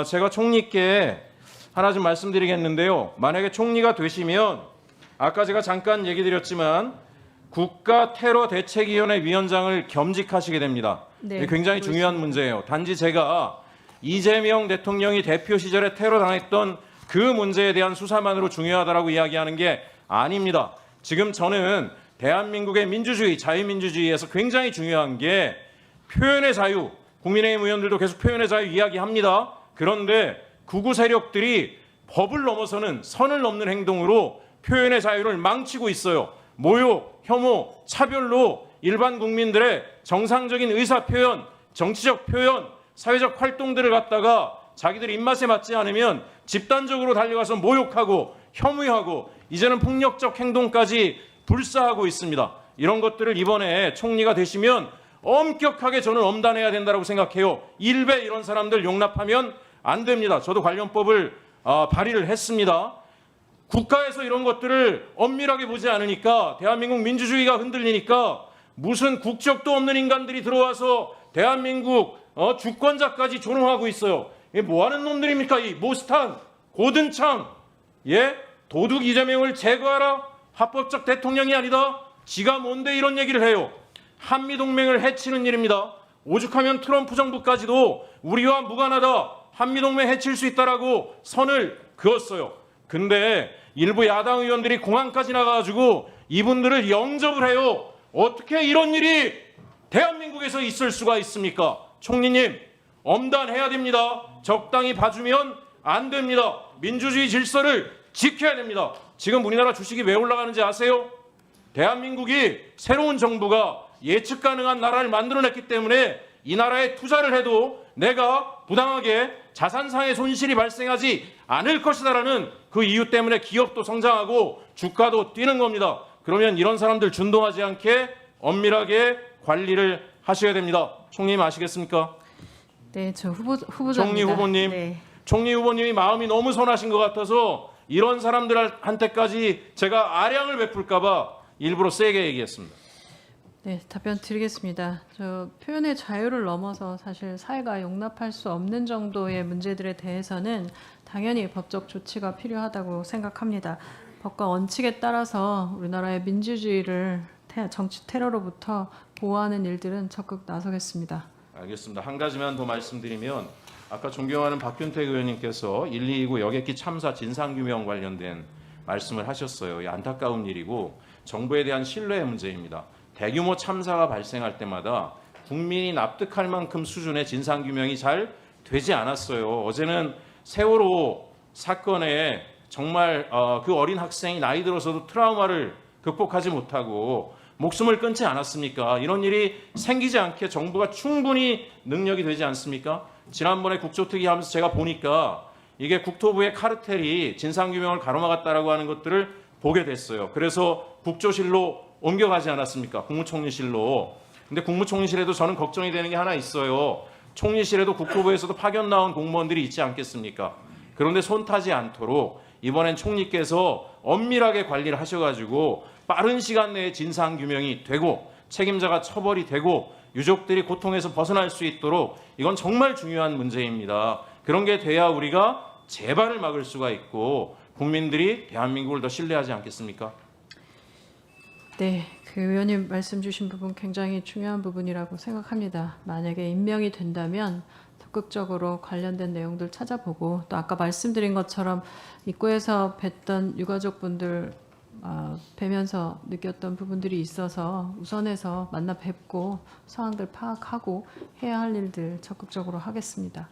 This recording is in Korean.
제가 총리께 하나 좀 말씀드리겠는데요. 만약에 총리가 되시면 아까 제가 잠깐 얘기 드렸지만 국가테러대책위원회 위원장을 겸직하시게 됩니다. 네, 굉장히 중요한 문제예요. 단지 제가 이재명 대통령이 대표 시절에 테러 당했던 그 문제에 대한 수사만으로 중요하다라고 이야기하는 게 아닙니다. 지금 저는 대한민국의 민주주의, 자유민주주의에서 굉장히 중요한 게 표현의 자유, 국민의힘 의원들도 계속 표현의 자유 이야기합니다. 그런데 극우 세력들이 법을 넘어서는 선을 넘는 행동으로 표현의 자유를 망치고 있어요. 모욕, 혐오, 차별로 일반 국민들의 정상적인 의사표현, 정치적 표현, 사회적 활동들을 갖다가 자기들 입맛에 맞지 않으면 집단적으로 달려가서 모욕하고 혐오하고 이제는 폭력적 행동까지 불사하고 있습니다. 이런 것들을 이번에 총리가 되시면 엄격하게 저는 엄단해야 된다고 생각해요. 일베 이런 사람들 용납하면 안 됩니다. 저도 관련법을 발의를 했습니다. 국가에서 이런 것들을 엄밀하게 보지 않으니까 대한민국 민주주의가 흔들리니까 무슨 국적도 없는 인간들이 들어와서 대한민국 주권자까지 조롱하고 있어요. 이게 뭐하는 놈들입니까? 이 모스탄, 고든창, 도둑 이재명을 제거하라? 합법적 대통령이 아니다? 지가 뭔데 이런 얘기를 해요? 한미동맹을 해치는 일입니다. 오죽하면 트럼프 정부까지도 우리와 무관하다, 한미동맹 해칠 수 있다라고 선을 그었어요. 근데 일부 야당 의원들이 공항까지 나가가지고 이분들을 영접을 해요. 어떻게 이런 일이 대한민국에서 있을 수가 있습니까? 총리님, 엄단해야 됩니다. 적당히 봐주면 안 됩니다. 민주주의 질서를 지켜야 됩니다. 지금 우리나라 주식이 왜 올라가는지 아세요? 대한민국이 새로운 정부가 예측 가능한 나라를 만들어냈기 때문에 이 나라에 투자를 해도 내가 부당하게 자산상의 손실이 발생하지 않을 것이다라는 그 이유 때문에 기업도 성장하고 주가도 뛰는 겁니다. 그러면 이런 사람들 준동하지 않게 엄밀하게 관리를 하셔야 됩니다. 총리님 아시겠습니까? 네, 저 후보자입니다. 총리 후보님, 네. 총리 후보님이 마음이 너무 선하신 것 같아서 이런 사람들한테까지 제가 아량을 베풀까 봐 일부러 세게 얘기했습니다. 네, 답변 드리겠습니다. 저 표현의 자유를 넘어서 사실 사회가 용납할 수 없는 정도의 문제들에 대해서는 당연히 법적 조치가 필요하다고 생각합니다. 법과 원칙에 따라서 우리나라의 민주주의를 정치 테러로부터 보호하는 일들은 적극 나서겠습니다. 알겠습니다. 한 가지만 더 말씀드리면 아까 존경하는 박균택 의원님께서 129 여객기 참사 진상규명 관련된 말씀을 하셨어요. 이 안타까운 일이고 정부에 대한 신뢰의 문제입니다. 대규모 참사가 발생할 때마다 국민이 납득할 만큼 수준의 진상규명이 잘 되지 않았어요. 어제는 세월호 사건에 정말 그 어린 학생이 나이 들어서도 트라우마를 극복하지 못하고 목숨을 끊지 않았습니까? 이런 일이 생기지 않게 정부가 충분히 능력이 되지 않습니까? 지난번에 국조특위 하면서 제가 보니까 이게 국토부의 카르텔이 진상규명을 가로막았다라고 하는 것들을 보게 됐어요. 그래서 국조실로 옮겨가지 않았습니까? 국무총리실로. 근데 국무총리실에도 저는 걱정이 되는 게 하나 있어요. 총리실에도 국토부에서도 파견 나온 공무원들이 있지 않겠습니까? 그런데 손 타지 않도록 이번엔 총리께서 엄밀하게 관리를 하셔가지고 빠른 시간 내에 진상규명이 되고 책임자가 처벌이 되고 유족들이 고통에서 벗어날 수 있도록 이건 정말 중요한 문제입니다. 그런 게 돼야 우리가 재발을 막을 수가 있고 국민들이 대한민국을 더 신뢰하지 않겠습니까? 네, 그 의원님 말씀 주신 부분 굉장히 중요한 부분이라고 생각합니다. 만약에 임명이 된다면 적극적으로 관련된 내용들 찾아보고 또 아까 말씀드린 것처럼 입구에서 뵀던 유가족분들 뵈면서 느꼈던 부분들이 있어서 우선해서 만나 뵙고 상황들 파악하고 해야 할 일들 적극적으로 하겠습니다.